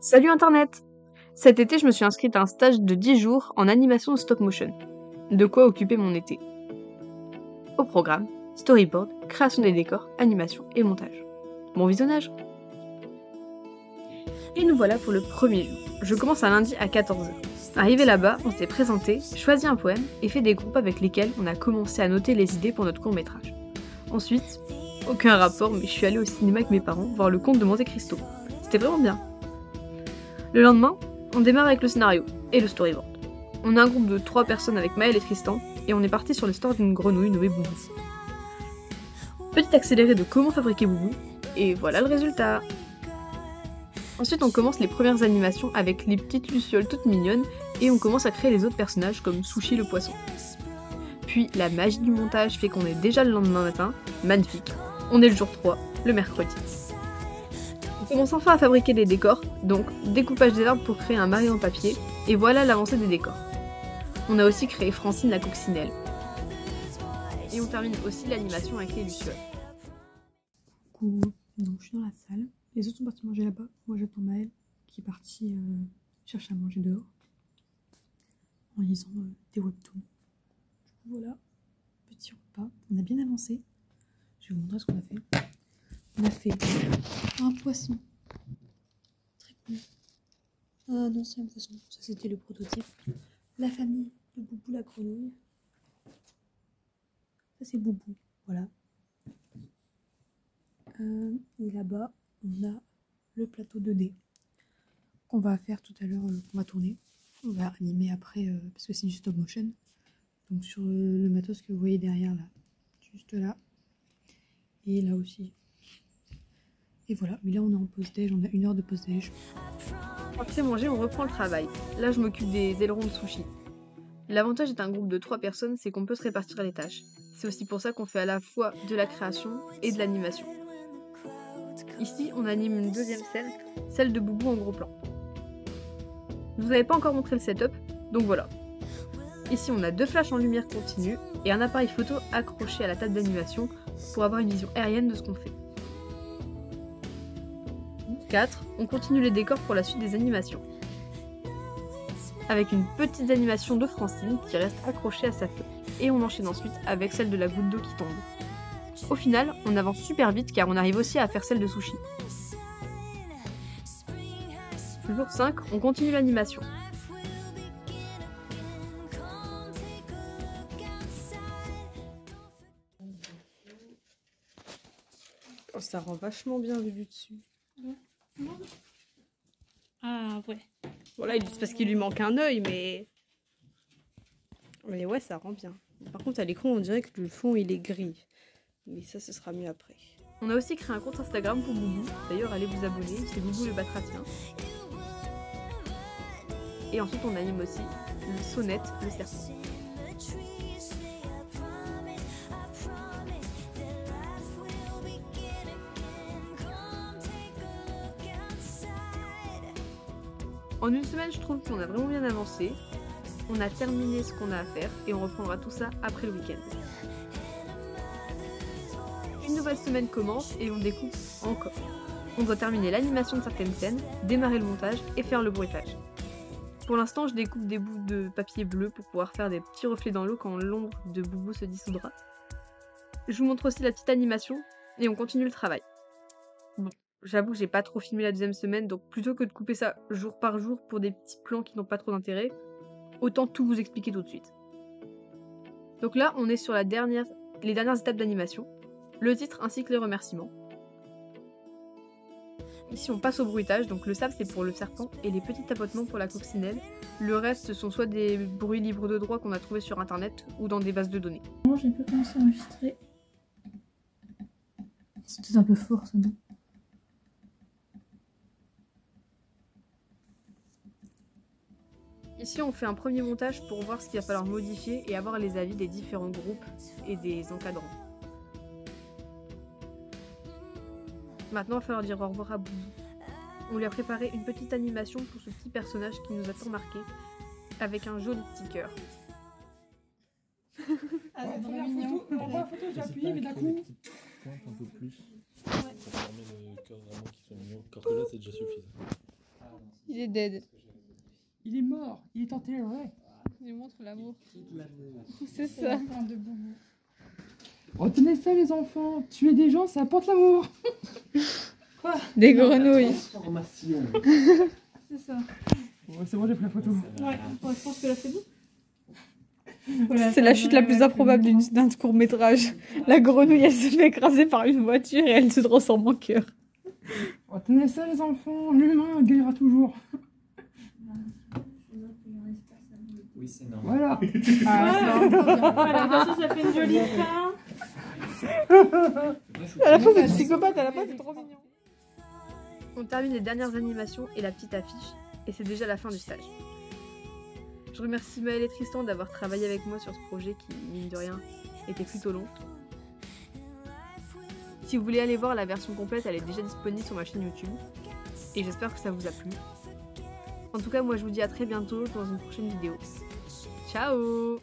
Salut Internet! Cet été, je me suis inscrite à un stage de 10 jours en animation stop motion. De quoi occuper mon été. Au programme, storyboard, création des décors, animation et montage. Bon visionnage! Et nous voilà pour le premier jour. Je commence un lundi à 14 h. Arrivé là-bas, on s'est présenté, choisi un poème et fait des groupes avec lesquels on a commencé à noter les idées pour notre court-métrage. Ensuite, aucun rapport, mais je suis allée au cinéma avec mes parents voir le Comte de Monte Cristo. C'était vraiment bien. Le lendemain, on démarre avec le scénario et le storyboard. On a un groupe de 3 personnes avec Maël et Tristan, et on est parti sur l'histoire d'une grenouille nommée Boubou. Petit accéléré de comment fabriquer Boubou, et voilà le résultat. Ensuite on commence les premières animations avec les petites lucioles toutes mignonnes, et on commence à créer les autres personnages comme Sushi le poisson. Puis la magie du montage fait qu'on est déjà le lendemain matin, magnifique. On est le jour 3, le mercredi. On commence enfin à fabriquer des décors, donc découpage des arbres pour créer un mari en papier, et voilà l'avancée des décors. On a aussi créé Francine la coccinelle. Et on termine aussi l'animation avec les lucioles. Coucou, donc je suis dans la salle, les autres sont partis manger là-bas, moi j'attends Maël qui est parti chercher à manger dehors, en lisant des webtoons. Du coup voilà, petit repas, on a bien avancé, je vais vous montrer ce qu'on a fait. On a fait un poisson, très cool. Ah non, c'est un poisson, ça c'était le prototype. La famille de Boubou la grenouille. Ça c'est Boubou, voilà. Et là-bas, on a le plateau 2D qu'on va faire tout à l'heure, qu'on va tourner. On va animer après, parce que c'est du stop motion. Donc sur le matos que vous voyez derrière là, juste là. Et là aussi. Et voilà, mais là on est en pause déj, on a 1 heure de pause déj. Après manger, on reprend le travail. Là, je m'occupe des ailerons de sushi. L'avantage d'être un groupe de 3 personnes, c'est qu'on peut se répartir les tâches. C'est aussi pour ça qu'on fait à la fois de la création et de l'animation. Ici, on anime une deuxième scène, celle de Boubou en gros plan. Je vous avais pas encore montré le setup, donc voilà. Ici, on a 2 flashs en lumière continue et un appareil photo accroché à la table d'animation pour avoir une vision aérienne de ce qu'on fait. 4. On continue les décors pour la suite des animations. Avec une petite animation de Francine qui reste accrochée à sa feuille. Et on enchaîne ensuite avec celle de la goutte d'eau qui tombe. Au final, on avance super vite car on arrive aussi à faire celle de Sushi. Jour 5, on continue l'animation. Oh, ça rend vachement bien vu du dessus. Ah ouais. Voilà, c'est parce qu'il lui manque un œil, mais ouais, ça rend bien. Par contre, à l'écran, on dirait que le fond, il est gris. Mais ça, ce sera mieux après. On a aussi créé un compte Instagram pour Boubou. D'ailleurs, allez vous abonner, c'est Boubou le Batratien. Et ensuite, on anime aussi le Sonnette, le serpent. En une semaine, je trouve qu'on a vraiment bien avancé. On a terminé ce qu'on a à faire et on reprendra tout ça après le week-end. Une nouvelle semaine commence et on découpe encore. On doit terminer l'animation de certaines scènes, démarrer le montage et faire le bruitage. Pour l'instant, je découpe des bouts de papier bleu pour pouvoir faire des petits reflets dans l'eau quand l'ombre de Boubou se dissoudra. Je vous montre aussi la petite animation et on continue le travail. Bon, j'avoue, j'ai pas trop filmé la deuxième semaine, donc plutôt que de couper ça jour par jour pour des petits plans qui n'ont pas trop d'intérêt, autant tout vous expliquer tout de suite. Donc là, on est sur les dernières étapes d'animation, le titre ainsi que les remerciements. Ici, on passe au bruitage, donc le sable c'est pour le serpent et les petits tapotements pour la coccinelle. Le reste, ce sont soit des bruits libres de droit qu'on a trouvés sur internet ou dans des bases de données. Moi j'ai pas commencé à enregistrer. C'est peut-être un peu fort ça, non? Ici, on fait un premier montage pour voir ce qu'il va falloir modifier et avoir les avis des différents groupes et des encadrants. Maintenant, il va falloir dire au revoir à Boubou. On lui a préparé une petite animation pour ce petit personnage qui nous a tant marqué, avec un joli petit cœur. Ah, la première photo, j'ai appuyé, mais d'un coup. Pointe un peu plus pour former le cœur vraiment qui soit mignon. Alors que là, c'est déjà suffisant. Il est dead. Il est mort, il est enterré. Il montre l'amour. C'est ça. Retenez ça les enfants, tuer des gens ça apporte l'amour. Quoi? Des grenouilles. C'est ça. Ouais, c'est bon, j'ai pris la photo. Ouais, je pense que là c'est bon. C'est la chute la plus improbable d'un court métrage. La grenouille, elle se fait écraser par une voiture et elle se transforme en cœur. Retenez ça les enfants, l'humain gagnera toujours. Oui, c'est normal. Voilà. Voilà, ça fait une jolie fin. À la fin, c'est psychopathe, à la fin, c'est trop mignon. On termine les dernières animations et la petite affiche, et c'est déjà la fin du stage. Je remercie Maëlle et Tristan d'avoir travaillé avec moi sur ce projet qui, mine de rien, était plutôt long. Si vous voulez aller voir la version complète, elle est déjà disponible sur ma chaîne YouTube, et j'espère que ça vous a plu. En tout cas, moi je vous dis à très bientôt dans une prochaine vidéo. Ciao!